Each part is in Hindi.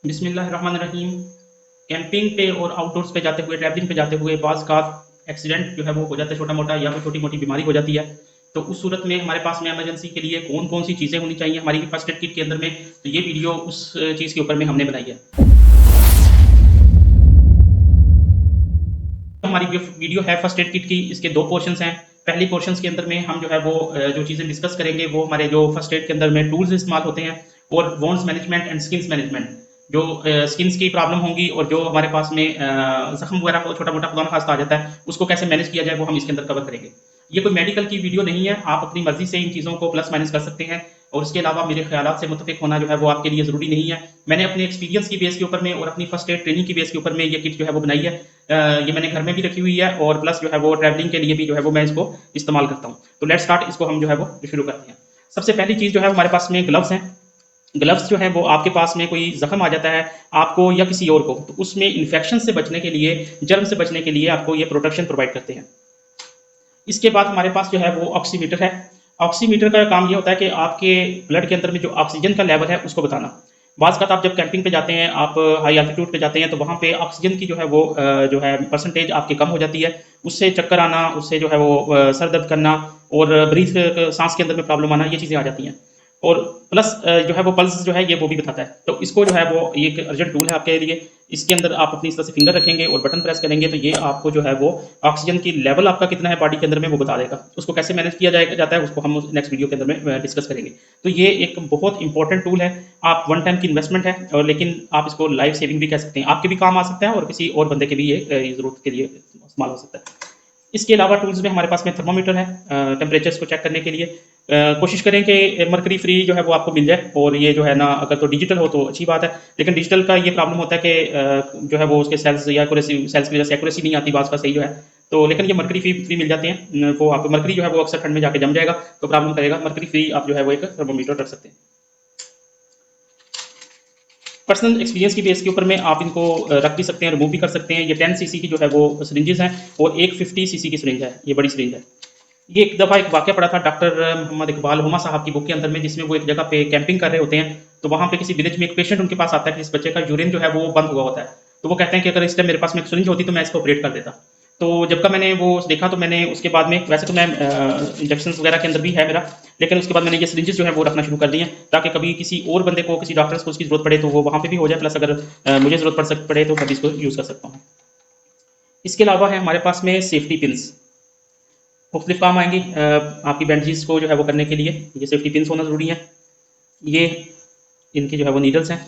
बिस्मिल्लाहिर्रहमानिर्रहीम। कैंपिंग पे और आउटडोर्स पे जाते हुए, ट्रैवलिंग पे जाते हुए बाज़ का एक्सीडेंट जो है वो हो जाता है, छोटा मोटा या फिर छोटी मोटी बीमारी हो जाती है। तो उस सूरत में हमारे पास में इमरजेंसी के लिए कौन कौन सी चीज़ें होनी चाहिए हमारी फर्स्ट एड किट के अंदर में, तो ये वीडियो उस चीज़ के ऊपर में हमने बनाई है। हमारी जो वीडियो है फर्स्ट एड किट की, इसके दो पोर्शंस हैं। पहली पोर्शंस के अंदर में हम जो है वो जो चीज़ें डिस्कस करेंगे वो हमारे जो फर्स्ट एड के अंदर में टूल्स इस्तेमाल होते हैं, और वोन्स मैनेजमेंट एंड स्किन्स मैनेजमेंट, जो स्किन्स की प्रॉब्लम होंगी और जो हमारे पास में जख्म वगैरह को छोटा मोटा खुदा न खास्ता आ जाता है, उसको कैसे मैनेज किया जाए वो हम इसके अंदर कवर करेंगे। ये कोई मेडिकल की वीडियो नहीं है, आप अपनी मर्जी से इन चीज़ों को प्लस माइनस कर सकते हैं, और इसके अलावा मेरे ख्यालात से मुतफिक होना जो है वो आपके लिए ज़रूरी नहीं है। मैंने अपने एक्सपीरियंस की बेस के ऊपर में और अपनी फर्स्ट एड ट्रेनिंग की बेस के ऊपर में ये किट जो है वो बनाई है। ये मैंने घर में भी रखी हुई है, और प्लस जो है वो ट्रैवलिंग के लिए भी जो है वो मैं इसको इस्तेमाल करता हूँ। तो लेट्स स्टार्ट, इसको हम जो है वो शुरू करते हैं। सबसे पहली चीज़ जो है हमारे पास में ग्लव्स हैं। ग्लव्स जो है वो आपके पास में कोई जख्म आ जाता है आपको या किसी और को, तो उसमें इन्फेक्शन से बचने के लिए, जर्म से बचने के लिए आपको ये प्रोटेक्शन प्रोवाइड करते हैं। इसके बाद हमारे पास जो है वो ऑक्सीमीटर है। ऑक्सीमीटर का काम ये होता है कि आपके ब्लड के अंदर में जो ऑक्सीजन का लेवल है उसको बताना। बाज़ आप जब कैंपिंग पे जाते हैं, आप हाई एल्टीट्यूड पे जाते हैं, तो वहाँ पे ऑक्सीजन की जो है वो जो है परसेंटेज आपकी कम हो जाती है। उससे चक्कर आना, उससे जो है वो सर दर्द करना, और ब्रीथ सांस के अंदर में प्रॉब्लम आना, ये चीज़ें आ जाती हैं। और प्लस जो है वो पल्स जो है ये वो भी बताता है। तो इसको जो है वो ये एक अर्जेंट टूल है आपके लिए। इसके अंदर आप अपनी इस तरह से फिंगर रखेंगे और बटन प्रेस करेंगे, तो ये आपको जो है वो ऑक्सीजन की लेवल आपका कितना है बॉडी के अंदर में वो बता देगा। उसको कैसे मैनेज किया जाता है उसको हम नेक्स्ट वीडियो के अंदर में डिस्कस करेंगे। तो ये एक बहुत इंपॉर्टेंट टूल है। आप वन टाइम की इन्वेस्टमेंट है, और लेकिन आप इसको लाइफ सेविंग भी कह सकते हैं, आपके भी काम आ सकता है और किसी और बंदे के भी ये ज़रूरत के लिए इस्तेमाल हो सकता है। इसके अलावा टूल्स में हमारे पास में थर्मोमीटर है, टेम्परेचर्स को चेक करने के लिए। कोशिश करें कि मरकरी फ्री जो है वो आपको मिल जाए, और ये जो है ना, अगर तो डिजिटल हो तो अच्छी बात है, लेकिन डिजिटल का ये प्रॉब्लम होता है कि जो है वो उसके सेल्स या सेल्स की वजह से एक्यूरेसी नहीं आती बात का सही जो है। तो लेकिन ये मरकरी फ्री फ्री मिल जाते हैं, वो आप मरकरी जो है वो अक्सर ठंड में जाके जम जाएगा तो प्रॉब्लम करेगा। मरकरी फ्री आप जो है वो एक थर्मोमीटर रख सकते हैं। पर्सनल एक्सपीरियंस की बेस के ऊपर में आप इनको रख भी सकते हैं, रिमूव भी कर सकते हैं। ये 10 सीसी की जो है वो सिरिंजेस हैं, और एक 50 सीसी की सिरिंज है, ये बड़ी सिरिंज है। ये एक दफ़ा एक वाक़या पड़ा था डॉक्टर मोहम्मद इकबाल हुमा साहब की बुक के अंदर में, जिसमें वो एक जगह पे कैंपिंग कर रहे होते हैं। तो वहाँ पे किसी विलेज में एक पेशेंट उनके पास आता है कि इस बच्चे का यूरिन जो है वो बंद हुआ होता है। तो वो कहते हैं कि अगर इस टाइम मेरे पास में एक सिरिंज होती तो मैं इसको ऑपरेट कर देता। तो जब का मैंने वो देखा, तो मैंने उसके बाद में, वैसे तो मैं इंजेक्शन वगैरह के अंदर भी है मेरा, लेकिन उसके बाद मैंने ये सिरिंजेस जो है वो रखना शुरू कर दिए, ताकि कभी किसी और बंदे को, किसी डॉक्टर्स को उसकी जरूरत पड़े तो वो वहाँ पे भी हो जाए, प्लस अगर मुझे जरूरत पड़े तो मैं भी इसको यूज़ कर सकता हूँ। इसके अलावा है हमारे पास में सेफ्टी पिन्स, मुख्तलिफ काम आएंगी आपकी बैंडेज को जो है वो करने के लिए। ये सेफ्टी पिन्स होना ज़रूरी है। ये इनकी जो है वो नीडल्स हैं,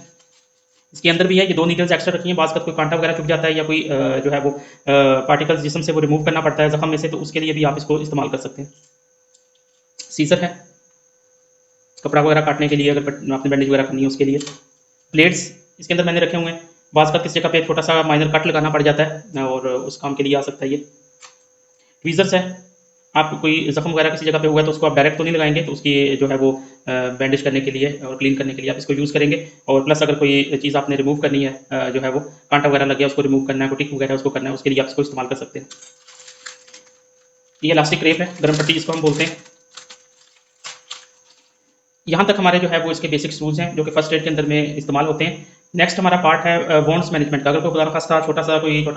इसके अंदर भी है। ये दो नीडल्स एक्स्ट्रा रखी हैं, बाज़ का कोई कांटा वगैरह चुभ जाता है या कोई जो है वो पार्टिकल्स जिसम से वो रिमूव करना पड़ता है जख्म में से, तो उसके लिए भी आप इसको इस्तेमाल कर सकते हैं। सीजर है कपड़ा वगैरह काटने के लिए, अगर आपने बैंडेज वगैरह करनी है उसके लिए। प्लेट्स इसके अंदर मैंने रखे हुए हैं, बाज़ का किस जगह पे छोटा सा माइनर कट लगाना पड़ जाता है और उस काम के लिए आ सकता है ये। ट्वीज़र्स है, आप कोई जख्म वगैरह किसी जगह पे हुआ है तो उसको आप डायरेक्ट तो नहीं लगाएंगे, तो उसकी जो है वो बैंडेज करने के लिए और क्लीन करने के लिए आप इसको यूज़ करेंगे। और प्लस अगर कोई चीज़ आपने रिमूव करनी है, जो है वो कांटा वगैरह लग गया उसको रिमूव करना है, कोई टिक वगैरह उसको करना है, उसके लिए आप इसको इस्तेमाल कर सकते हैं। ये इलास्टिक क्रेप है, गर्म पट्टी जिसको हम बोलते हैं। यहाँ तक हमारे जो है वो इसके बेसिक टूल्स हैं जो कि फर्स्ट एड के अंदर में इस्तेमाल होते हैं। नेक्स्ट हमारा पार्ट है वॉन्ड्स मैनेजमेंट का। अगर कोई खुदा न खास्ता छोटा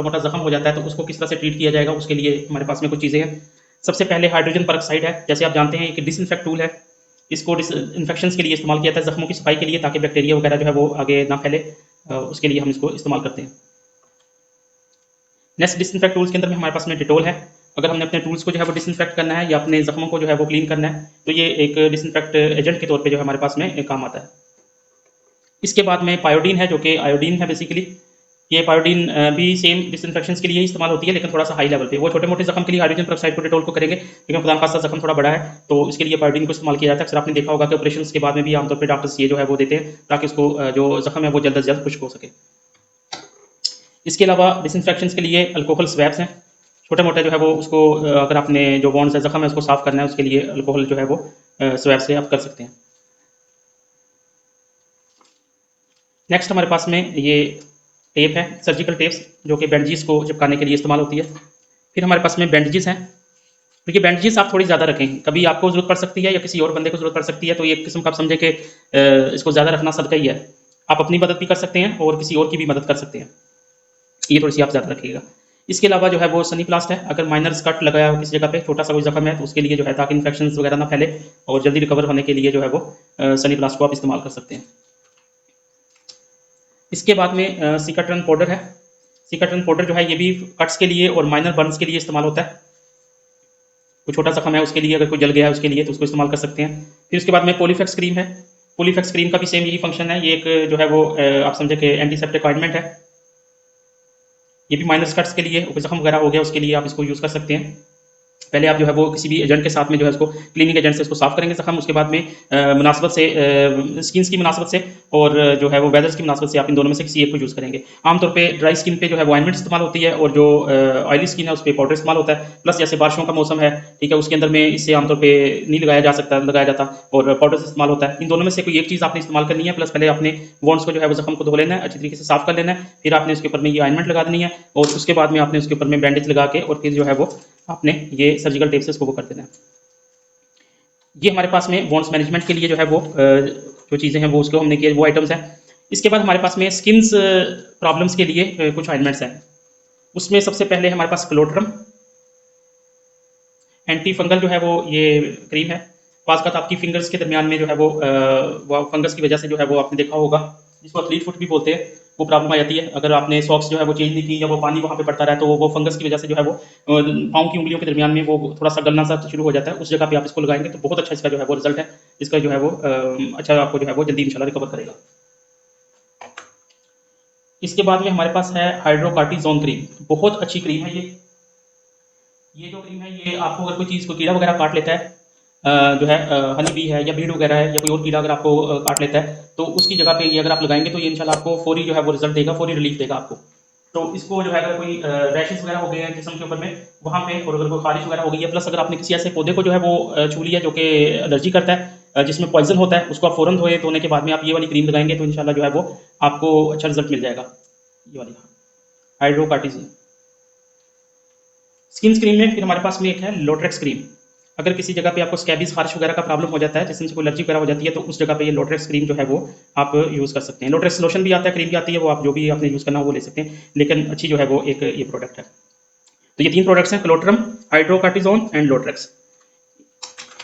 मोटा जख्म हो जाता है तो उसको किस तरह से ट्रीट किया जाएगा, उसके लिए हमारे पास में कुछ चीज़ें हैं। सबसे पहले हाइड्रोजन परऑक्साइड है, जैसे आप जानते हैं एक डिसइंफेक्ट टूल है। इसको इन्फेक्शन के लिए इस्तेमाल किया जाता है, जख्मों की सफाई के लिए, ताकि बैक्टीरिया वगैरह जो है वो आगे ना फैले, उसके लिए हम इसको इस्तेमाल करते हैं। नेक्स्ट डिसइंफेक्ट टूल्स के अंदर में हमारे पास में डिटोल है। अगर हमने अपने टूल्स को जो है वो डिसइंफेक्ट करना है या अपने जख्मों को जो है वो क्लीन करना है, तो ये एक डिसइंफेक्ट एजेंट के तौर पे जो है हमारे पास में काम आता है। इसके बाद में पायोडीन है, जो कि आयोडीन है बेसिकली। ये पायोडीन भी सेम डिसइंफेक्शन के लिए ही इस्तेमाल होती है, लेकिन थोड़ा सा हाई लेवल पे। वो छोटे मोटे जख्म के लिए हाइड्रोजन परऑक्साइड को डिटोल को करेंगे, लेकिन खुदा खासा जख्म थोड़ा बड़ा है तो इसके लिए पायोडीन को इस्तेमाल किया जाता है। अक्सर आपने देखा होगा कि ऑपरेशन के बाद में भी आमतौर पर डॉक्टर्स ये जो है वो देते हैं, ताकि उसको जो जख्म है वो जल्द से जल्द खुश्क हो सके। इसके अलावा डिसइंफेक्शन के लिए अल्कोहल स्वैब्स हैं, छोटे मोटे जो है वो उसको अगर आपने जो वॉन्ड्स है जख्म है उसको साफ करना है, उसके लिए अल्कोहल जो है वो स्वैब से आप कर सकते हैं। नेक्स्ट हमारे पास में ये टेप है, सर्जिकल टेप्स, जो कि बैंडेजेस को चिपकाने के लिए इस्तेमाल होती है। फिर हमारे पास में बैंडेजेस हैं। तो ये बैंडेजेस आप थोड़ी ज़्यादा रखें, कभी आपको ज़रूरत पड़ सकती है या किसी और बंदे को ज़रूरत पड़ सकती है, तो ये किस्म का आप समझे कि इसको ज़्यादा रखना सदका ही है। आप अपनी मदद भी कर सकते हैं और किसी और की भी मदद कर सकते हैं, ये थोड़ी सी आप ज़्यादा रखिएगा। इसके अलावा जो है वो सनी प्लास्ट है, अगर माइनर कट लगाया हो किसी जगह पे, छोटा सा कोई जख्म है, तो उसके लिए जो है ताकि इन्फेक्शन वगैरह ना फैले और जल्दी रिकवर होने के लिए जो है वो सनी प्लास्ट को आप इस्तेमाल कर सकते हैं। इसके बाद में सिकाट्रन पाउडर है। सिकाट्रन पाउडर जो है ये भी कट्स के लिए और माइनर बर्न्स के लिए इस्तेमाल होता है। कोई छोटा जख्म है उसके लिए, अगर कोई जल गया है उसके लिए, तो उसको इस्तेमाल कर सकते हैं। फिर उसके बाद में पॉलीफेक्स क्रीम है। पॉलीफेक्स क्रीम का भी सेम यही फंक्शन है, ये एक जो है वो आप समझे कि एंटीसेप्टिक ऑइंटमेंट है। ये भी माइनर कट्स के लिए, जख्म वगैरह हो गया उसके लिए आप इसको यूज़ कर सकते हैं। पहले आप जो है वो किसी भी एजेंट के साथ में जो है उसको क्लीनिंग एजेंट से उसको साफ करेंगे जख्म, उसके बाद में मुनासबत से स्किन की मुनासबत से और जो है वो वेदर्स की मुनासबत से आप इन दोनों में से किसी एक को यूज़ करेंगे। आमतौर पे ड्राई स्किन पे जो है वो ऑइंटमेंट इस्तेमाल होती है और जो ऑयली स्किन है उस पर पाउडर इस्तेमाल होता है। प्लस जैसे बारिशों का मौसम है, ठीक है, उसके अंदर में इससे आमतौर पे नहीं लगाया जाता और पाउडर से इस्तेमाल होता है। इन दोनों में से कोई एक चीज़ आपने इस्तेमाल करनी है। प्लस पहले आपने वॉन्ड्स को जो है वो जख्म को धो लेना है, अच्छी तरीके से साफ कर लेना है, फिर आपने उसके ऊपर में ये ऑइंटमेंट लगा देनी है और उसके बाद में आपने उसके ऊपर में बैंडेज लगा के और फिर जो है वो आपने ये सर्जिकल टेप से इसको वो कर देना है। ये हमारे पास में वॉन्ड्स मैनेजमेंट के लिए जो है वो जो चीज़ें हैं वो उसको हमने किए, वो आइटम्स हैं। इसके बाद हमारे पास में स्किन्स प्रॉब्लम्स के लिए कुछ ऑइंटमेंट्स हैं। उसमें सबसे पहले हमारे पास क्लोट्रम एंटी फंगल जो है वो ये क्रीम है। पास का आपकी फिंगर्स के दरमियान में जो है वो फंगस की वजह से जो है वो आपने देखा होगा, जिसको एथलीट फुट भी बोलते हैं, वो प्रॉब्लम आ जाती है। अगर आपने सॉक्स जो है वो चेंज नहीं की या वो पानी वहाँ पे पड़ता रहा, तो वो फंगस की वजह से जो है वो पाँव की उंगलियों के दरमियान में वो थोड़ा सा गलना सा शुरू हो जाता है। उस जगह पे आप इसको लगाएंगे तो बहुत अच्छा इसका जो है वो रिजल्ट है, इसका जो है वो अच्छा आपको जो है वो जल्दी इंशाल्लाह रिकवर करेगा। इसके बाद में हमारे पास है हाइड्रोकार्टिजोन क्रीम, बहुत अच्छी क्रीम है ये जो क्रीम है ये आपको अगर कोई चीज़ को कीड़ा वगैरह काट लेता है, जो है हनी बी है या भीड़ वगैरह है या कोई और कीड़ा अगर आपको काट लेता है, तो उसकी जगह पे ये अगर आप लगाएंगे तो ये इंशाल्लाह आपको फौरी जो है वो रिजल्ट देगा, फौरी रिलीफ देगा आपको। तो इसको जो है अगर कोई रैशेस वगैरह हो गए हैं जिस्म के ऊपर में वहाँ पे, और अगर कोई खारिश वगैरह हो गई है, प्लस अगर आपने किसी ऐसे पौधे को जो है वो छू लिया जो कि एलर्जी करता है, जिसमें पॉइजन होता है, उसको आप फ़ौरन धोने के बाद में आप ये वाली क्रीम लगाएंगे तो इंशाल्लाह जो है वो आपको अच्छा रिजल्ट मिल जाएगा। ये वाली हाइड्रोकार्टिजन स्किन क्रीम में फिर हमारे पास में एक है लोट्रेक्स क्रीम। अगर किसी जगह पे आपको स्कैबीज खारिश वगैरह का प्रॉब्लम हो जाता है, जिसमें से कोई एलर्जी वगैरह हो जाती है, तो उस जगह पे ये लोट्रेक्स क्रीम जो है वो आप यूज़ कर सकते हैं। लोट्रेक्स लोशन भी आता है, क्रीम भी आती है, वो आप जो भी आपने यूज़ करना हो वो ले सकते हैं, लेकिन अच्छी जो है वो एक ये प्रोडक्ट है। तो ये 3 प्रोडक्ट्स हैं, क्लोट्रम, हाइड्रोकार्टिजोन एंड लोट्रेक्स।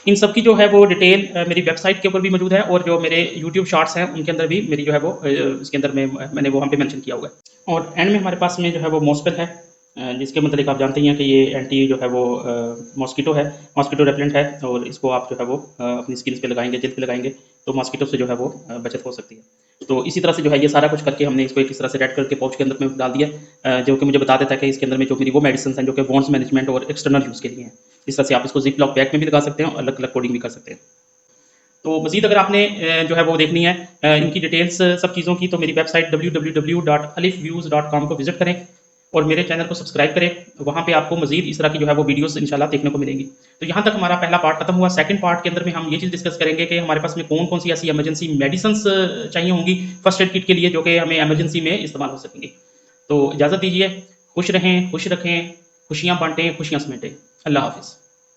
इन सब की जो है वो डिटेल मेरी वेबसाइट के ऊपर भी मौजूद है और जो मेरे यूट्यूब शॉर्ट्स हैं उनके अंदर भी मेरी जो है वो इसके अंदर में मैंने वो वहाँ पे मेंशन किया हुआ है। और एंड में हमारे पास में जो है वो मॉस्पेल है, जिसके मतलब आप जानते ही हैं कि ये एंटी जो है वो मॉस्किटो है, मॉस्किटो रेपेलेंट है, और इसको आप जो है वो अपनी स्किन पे लगाएंगे, जिल्द पे लगाएंगे तो मॉस्किटो से जो है वो बचत हो सकती है। तो इसी तरह से जो है ये सारा कुछ करके हमने इसको एक इस तरह से रेड करके पाउच के अंदर में डाल दिया, जो कि मुझे बता देता है कि इसके अंदर में जो मेरी वो मेडिसिन हैं जो कि वॉन्ड्स मैनेजमेंट और एक्सटर्नल यूज़ के लिए हैं। इस तरह से आप इसको जिप लॉक बैग में भी लगा सकते हैं और अलग अलग कोडिंग भी कर सकते हैं। तो मज़ीद अगर आपने जो है वो देखनी है इनकी डिटेल्स सब चीज़ों की, तो मेरी वेबसाइट www.alifviews.com को विजिट करें और मेरे चैनल को सब्सक्राइब करें। वहाँ पे आपको मज़ीद इस तरह की जो है वो वीडियोस इंशाल्लाह देखने को मिलेंगी। तो यहाँ तक हमारा पहला पार्ट खत्म हुआ। सेकंड पार्ट के अंदर में हम ये चीज़ डिस्कस करेंगे कि हमारे पास में कौन कौन सी ऐसी इमरजेंसी मेडिसिन्स चाहिए होंगी फर्स्ट एड किट के लिए, जो कि हमें इमरजेंसी में इस्तेमाल हो सकेंगी। तो इजाज़त दीजिए, खुश रहें, खुश रखें, खुशियाँ बांटें, खुशियाँ समेटें। अल्लाह हाफिज़।